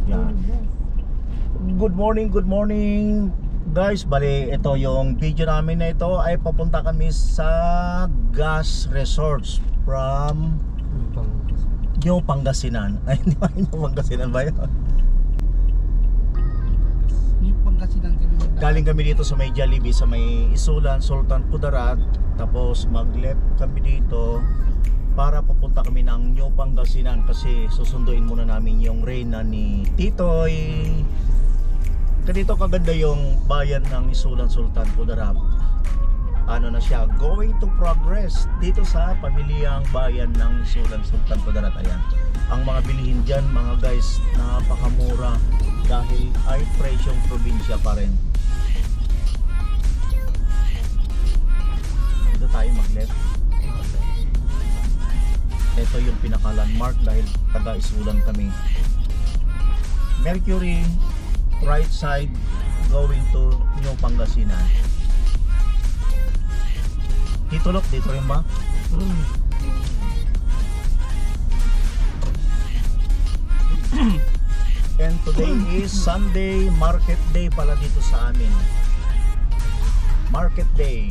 Yan. Good morning guys. Bali, ito yung video namin na ito ay papunta kami sa gas resorts from New Pangasinan. Ay, hindi ba New Pangasinan ba yun? New Pangasinan kami. Galing kami dito sa may Jollibee, sa may Isulan, Sultan Kudarat. Tapos mag-left kami dito para papunta kami ng New Pangasinan kasi susunduin muna namin yung reyna ni Titoy. Ganito kaganda yung bayan ng Isulan, Sultan Kudarat. Ano na siya, going to progress dito sa pamilyang bayan ng Isulan, Sultan Kudarat. Ayan, ang mga bilihin dyan mga guys, napakamura dahil ay presyong probinsya pa rin. Dito tayo mag-left. Ito yung pinaka-landmark dahil taga-Isulan kami. Mercury, right side, going to New Pangasinan. Dito look, dito rin ba? And today is Sunday, market day pala dito sa amin. Market day.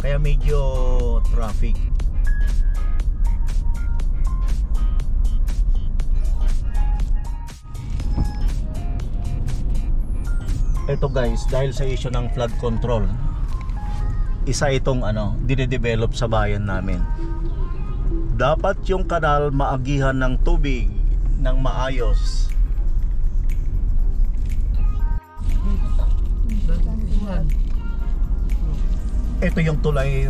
Kaya medyo traffic. Ito guys, dahil sa issue ng flood control, isa itong dinedevelop sa bayan namin. Dapat yung kanal maagihan ng tubig ng maayos. Ito yung tulay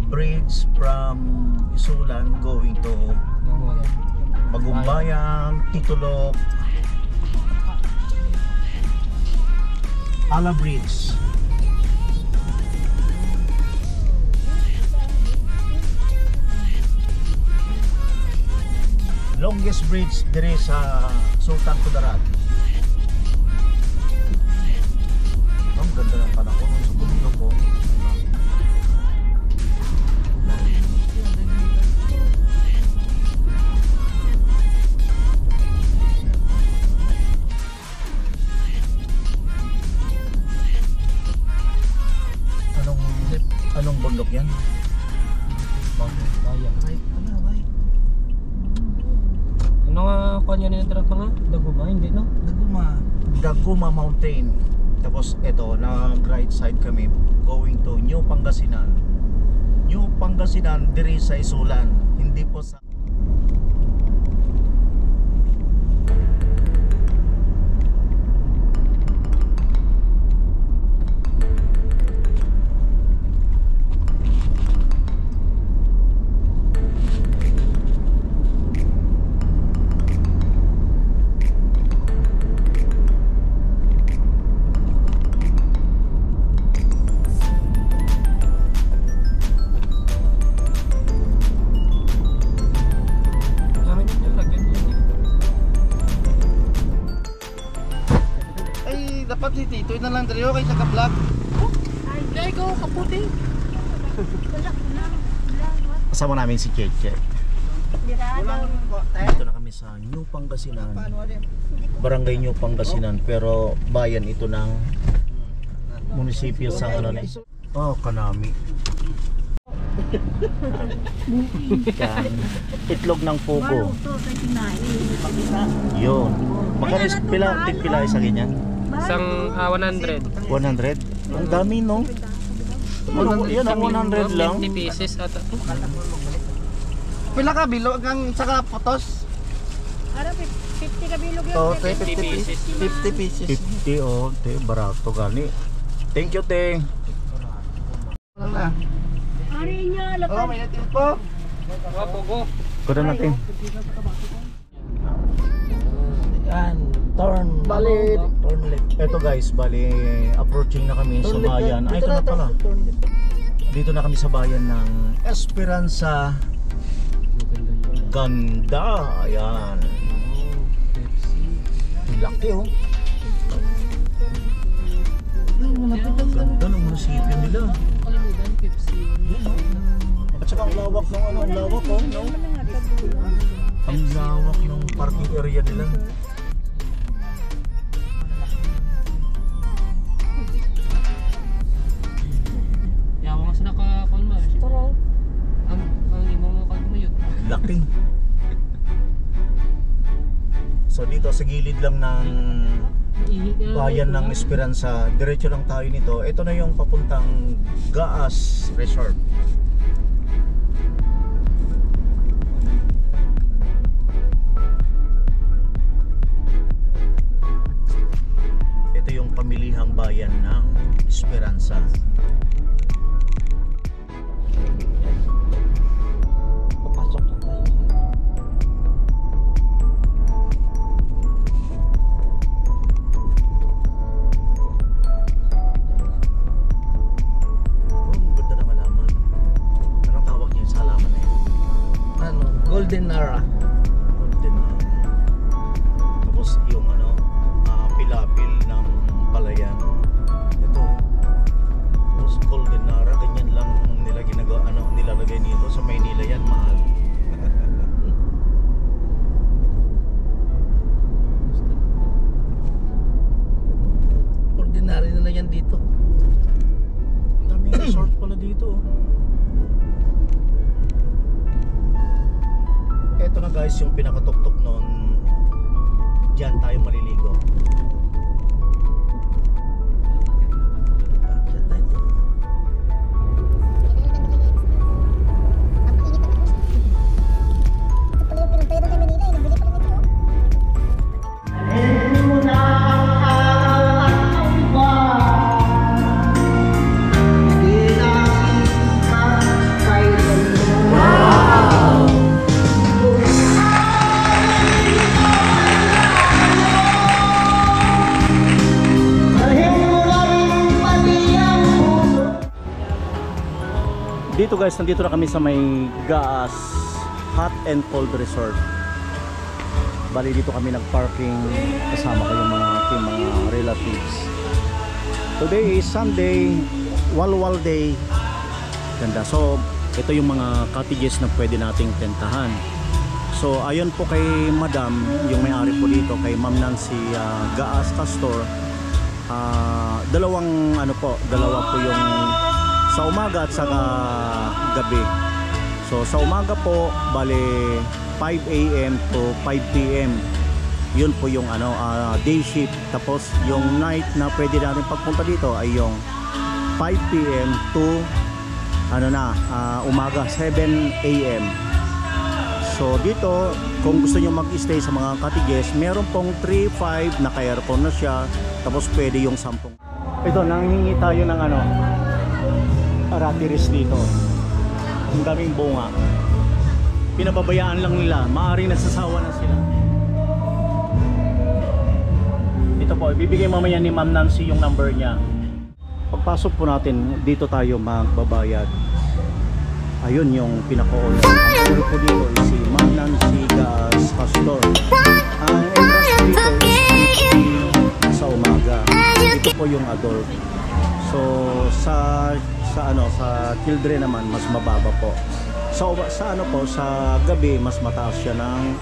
bridge from Isulan going to Bagumbayang, Titulok, Ala Bridge. Longest bridge dire sa Sultan Kudarat. Ang ganda ng panahon sa bundok ko. Anong bundok yan? Ano nga kanya nila track mga? Daguma, hindi no? Daguma Mountain. Tapos ito, nag-right side kami going to New Pangasinan. New Pangasinan diri sa Isulan, hindi po sa dapat si Titoy na lang dito kay sa ka-vlog. Ay, dahil ko kaputi. kasama namin si Cheche. Birado. Dito na kami sa New Pangasinan, Barangay New Pangasinan, pero bayan ito ng munisipyo sa Kanami. Yan. Itlog ng pugo. Yun. Magkano pila isa ganyan? Isang 100. 100? Ang dami no? Yan ang 100 lang. 50 pieces ata. Pila ka bilog ang saka potos? Ara 50 ka bilog yun. Oh, 50 pieces. 50 pieces. 50 oh, te barato gani. Thank you te. Lang na. Ari niya Oh, lapan. may natin po. Go. Kuda natin. Yan, turn left. Ito guys, bali approaching na kami sa bayan. Ay, ito na pala. Dito na kami sa bayan ng Esperanza. Ganda. Ayan. Laki oh. Ganda ng munisipyo nila. At saka ang lawak ng ang lawak oh, no? Ang lawak ng parking area nila. Yawa nga sila ka-call mo. Tara. Ang imong mo call mo yun. Laki. So dito sa gilid lang ng bayan ng Esperanza, diretso lang tayo nito. Ito na yung papuntang Gaas Resort. Ito yung pamilihang bayan ng Esperanza. Papasok na tayo. Oh, ang ganda ng halaman. Anong tawag niya sa halaman na yun? Ano? Golden Nara. Golden tapos yung ano, pilapil ng palayan. Ito. Tapos golden nara, ganyan lang nila ginagawa, nilalagay nito sa Maynila yan, mahal. Ordinary na lang yan dito. Ang daming resort pala dito. Ito na guys yung pinakatuktok noon. Diyan tayo maliligo. Bakit tayo? Dito guys, nandito na kami sa may Gaas Hot and Cold Resort. Bali dito kami nag-parking kasama ko yung mga relatives. Today is Sunday, Walwal Day. Ganda. So, ito yung mga cottages na pwede nating tentahan. So, ayon po kay Madam, yung may-ari po dito, kay Ma'am Nancy Gaas Castor. Dalawa po yung sa umaga at saka gabi. So sa umaga po bale 5 AM to 5 PM. Yun po yung day shift. Tapos yung night na pwede natin pagpunta dito ay yung 5 PM to umaga 7 AM. So dito kung gusto nyo mag-stay sa mga cottages, meron pong 3-5 naka-aircon na siya. Tapos pwede yung 10. Ito, nanghingi tayo ng ratiris dito. Ang daming bunga. Pinababayaan lang nila. Maaring nagsasawa na sila. Ito po, ibibigay mamaya ni Ma'am Nancy yung number niya. Pagpasok po natin, dito tayo magbabayad. Ayun yung pinaka-owner. Ang owner po dito is si Ma'am Nancy Gaas Castor. Ang entrance dito is sa umaga. Ito po yung adult. So sa children naman mas mababa po. So sa gabi mas mataas siya ng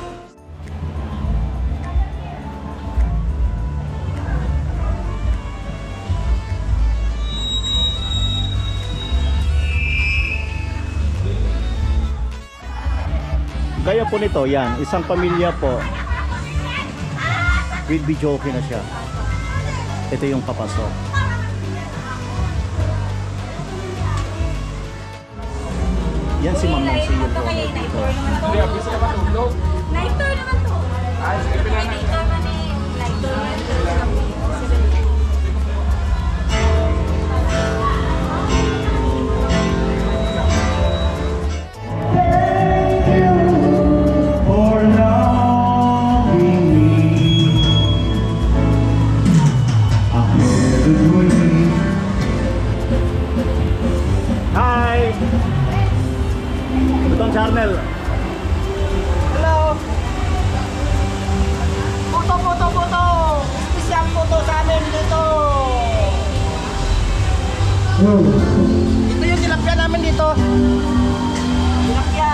gaya po nito, yan, isang pamilya po with video okay na siya. Ito yung papasok. Yan si Ma'am Nancy yung owner dito. Night tour naman to. Night tour naman eh. Night tour. Hi! Butong Charnel. Hello! Puto! Isang puto sa amin dito! Ito yung tilapia namin dito. Tilapia!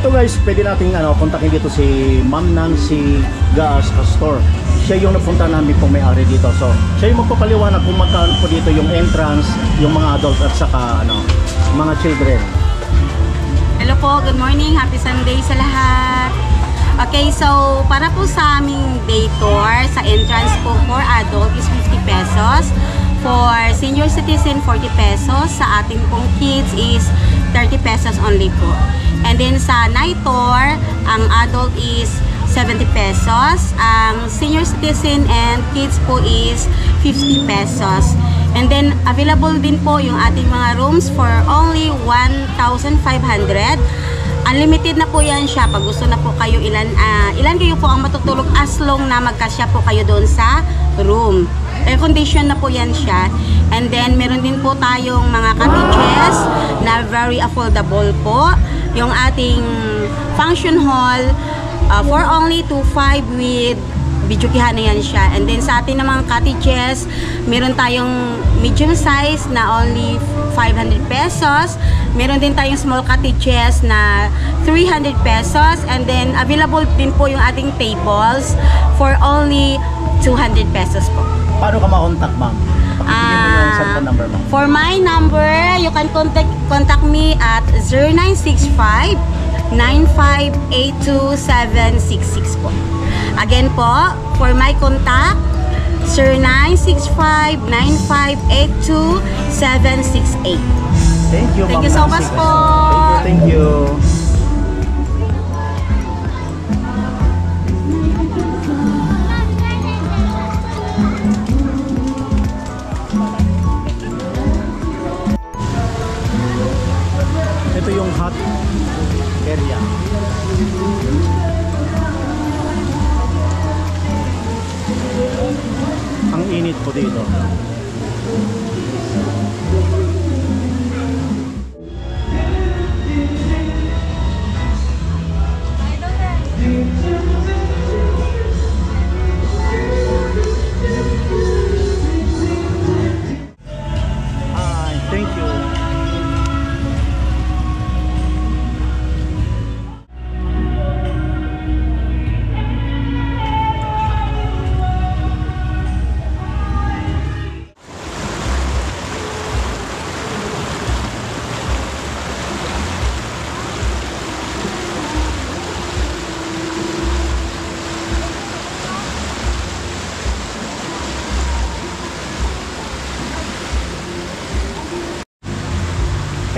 Ito guys, pwede nating kontakin dito si Ma'am Nancy Gas Store. Siya yung napunta namin pong may-ari dito. So, siya yung magpapaliwanag kung magkano po dito yung entrance, yung mga adults at saka mga children. Hello po, good morning. Happy Sunday sa lahat. Okay, so para po sa aming day tour, sa entrance po for adult is 50 pesos. For senior citizen, 40 pesos. Sa ating pong kids is 30 pesos only po. And then sa night tour, ang adult is 70 pesos. Ang senior citizen and kids po is 50 pesos. And then available din po yung ating mga rooms for only 1,500. Unlimited na po yan siya. Pag gusto na po kayo, ilan kayo po ang matutulog as long na magkasya po kayo doon sa room. Air condition na po yan siya. And then meron din po tayong mga cottages na very affordable po. Yung ating function hall for only 2,500 with bidyukihan na yan siya. And then sa ating namang cottages, meron tayong medium size na only 500 pesos. Meron din tayong small cottages na 300 pesos. And then available din po yung ating tables for only 200 pesos po. Paano ka ma-contact, ma'am? Pakibigyan mo yung cellphone number mo. For my number, you can contact me at 0965-9582-766 po. Again po, for my contact, 0965-9582-768. Thank you, Thank Ma'am you so Nancy. much po. Thank you. Ito yung hot area. Ang init po dito. Hi, thank you.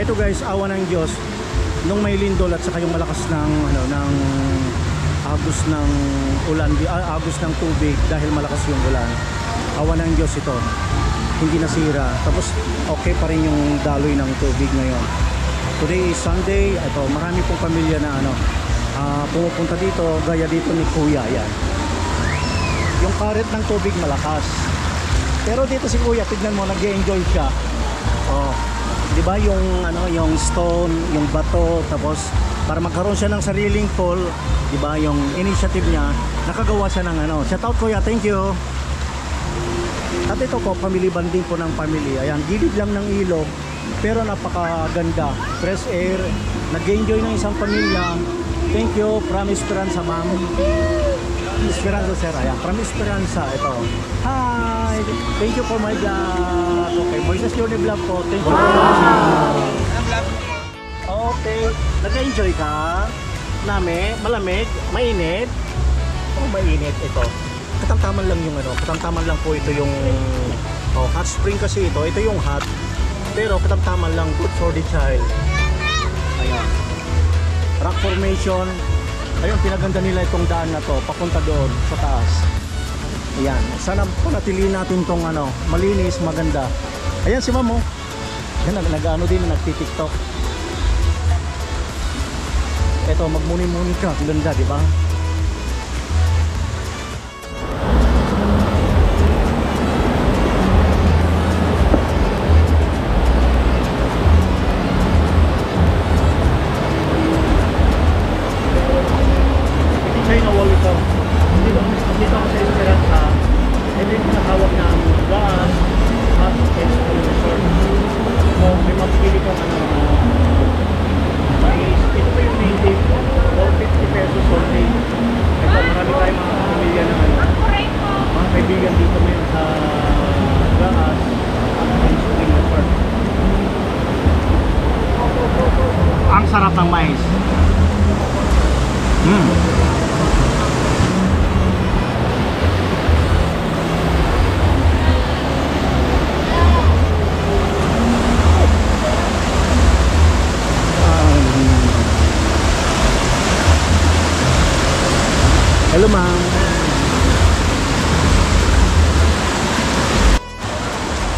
Ito guys, awa ng Diyos, nung may lindol at saka yung malakas ng agos ng ulan, agos ng tubig dahil malakas yung ulan. Awa ng Diyos ito, hindi nasira. Tapos okay pa rin yung daloy ng tubig ngayon. Today is Sunday. Ito, marami pong pamilya na pumupunta dito, gaya dito ni Kuya. Yan. Yung karet ng tubig malakas. Pero dito si Kuya, tignan mo, nag-enjoy siya. Oh. 'Di ba yung stone, yung bato, tapos para magkaroon siya ng sariling pool, 'di ba, yung initiative niya, nakagawa siya ng Shout out Kuya, thank you. At ito po, family bonding po ng family. Ayan, gilid lang ng ilog, pero napakaganda. Fresh air, nag-enjoy ng isang pamilya. Thank you, from Esperanza, ma'am. Esperanza, sir. Ayan, from Esperanza, ito. Hi! Thank you for my vlog. Okay, Moises Journey Vlog po. Thank you for watching. Okay, nag-enjoy ka? Malamig? Mainit? Oh, mainit ito. Katamtaman lang yung katamtaman lang po ito yung hot spring kasi ito. Ito yung hot. Pero katamtaman lang, good for the child. Ayan. Rock formation. Ayun, pinaganda nila itong daan na to papunta doon sa taas. Ayan, sana panatiliin natin tong malinis, maganda. Ayan si Ma'am, oh. Yan, nag-ano din, nagti-TikTok. Ito, magmuni-muni ka, ganda, di ba? China wall ito. Dito ako sa Esperanza. Ito yung pinatawag ng gas at resort. So may mapili kang ito pa yung main day 450 pesos only. Ito, marami tayong mga pamilya na ano, mga kaibigan dito ngayon sa Gaas at Shooting Park. Ang sarap ng mais. Hello ma'am.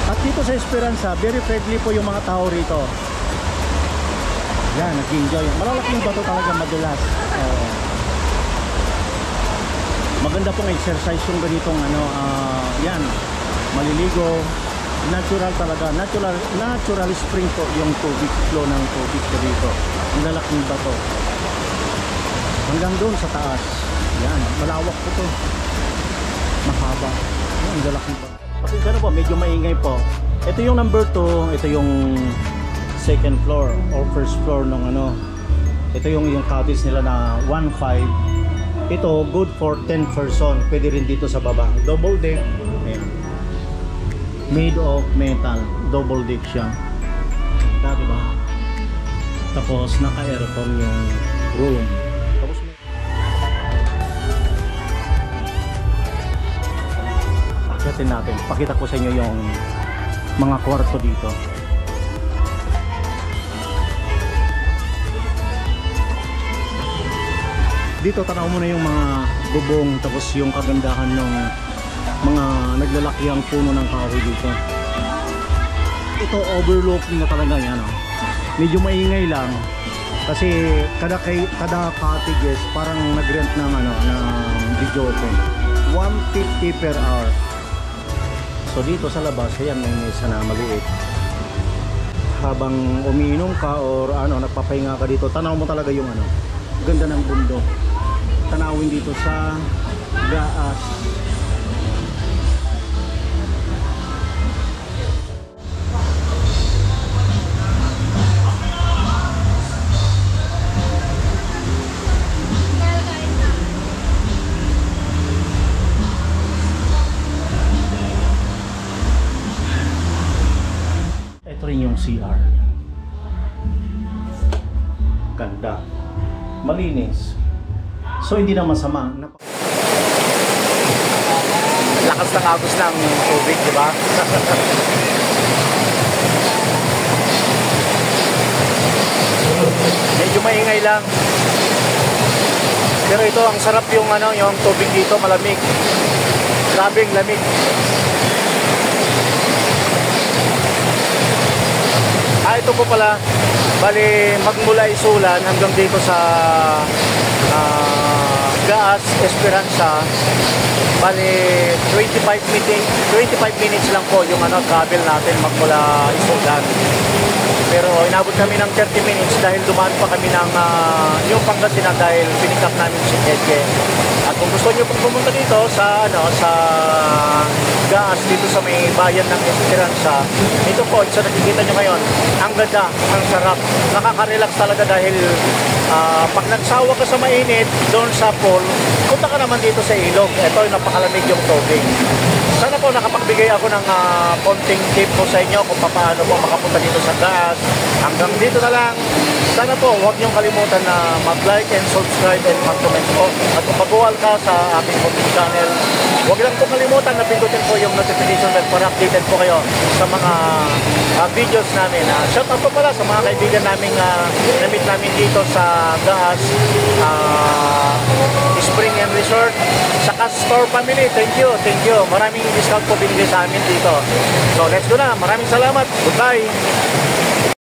At dito sa Esperanza, very friendly po yung mga tao rito. Yan, nag-enjoy. Malalaking bato talaga, madulas. Maganda pong exercise yung ganitong ano, yan, maliligo. Natural talaga, natural spring po yung tubig, flow ng tubig ko dito. Malalaking bato. Hanggang doon sa taas. Yan, malawak po to. Mahaba. Yan, malalaking bato. Pasensya na po, medyo maingay po. Ito yung number 2, ito yung second floor or first floor ng ano. Ito yung cottage nila na 1.5. Ito good for 10 person. Pwede rin dito sa baba. Double deck. Ayan. Made of metal. Double deck siya. Ganda, diba? Tapos naka-aircon yung room. Tapos akyatin natin. Pakita ko sa inyo yung mga kwarto dito. Dito tanaw mo na yung mga bubong, tapos yung kagandahan ng mga naglalakihang puno ng kahoy dito. Ito overlooking na talaga yan. Medyo maingay lang kasi kada cottages parang nag-rent ng ano ng video open. 150 per hour. So dito sa labas, ayan may mesa na maliit. Habang umiinom ka or ano nagpapahinga ka dito, tanaw mo talaga yung ano, ganda ng bundok. Tanawin dito sa Gaas. Ito rin yung CR. Ganda. Malinis. So hindi na masama. Lakas ng agos ng tubig, di ba? Medyo maingay lang. Pero ito ang sarap yung ano, yung tubig dito, malamig. Grabing lamig. Ito po pala, bali magmula Isulan hanggang dito sa Gaas, Esperanza, bali 25 minutes lang po yung ano, travel natin magmula Isulan. Pero inabot kami ng 30 minutes dahil dumaan pa kami ng New Pangasinan dahil pinikap namin si Keke. At kung gusto niyo pong pumunta dito sa ano, sa Gaas, dito sa may bayan ng Esperanza, ito po, sa nakikita nyo ngayon, ang ganda, ang sarap, nakaka-relax talaga dahil pag nagsawa ka sa mainit doon sa pool, punta ka naman dito sa ilog. Ito yung napakalamig yung tubig. Sana po nakapagbigay ako ng konting tip po sa inyo kung paano po makapunta dito sa Gaas. Hanggang dito na lang. Sana po huwag niyong kalimutan na mag-like and subscribe and mag-comment po. At kung baguhal ka sa aking YouTube channel, huwag lang po kalimutan na pindutin po yung notification bell para updated po kayo sa mga videos namin. Shout out po pala sa mga kaibigan namin na-meet namin dito sa Gaas Spring and Resort. Sa Castor family, thank you. Maraming discount po binigay sa amin dito. So let's go na. Maraming salamat. Goodbye.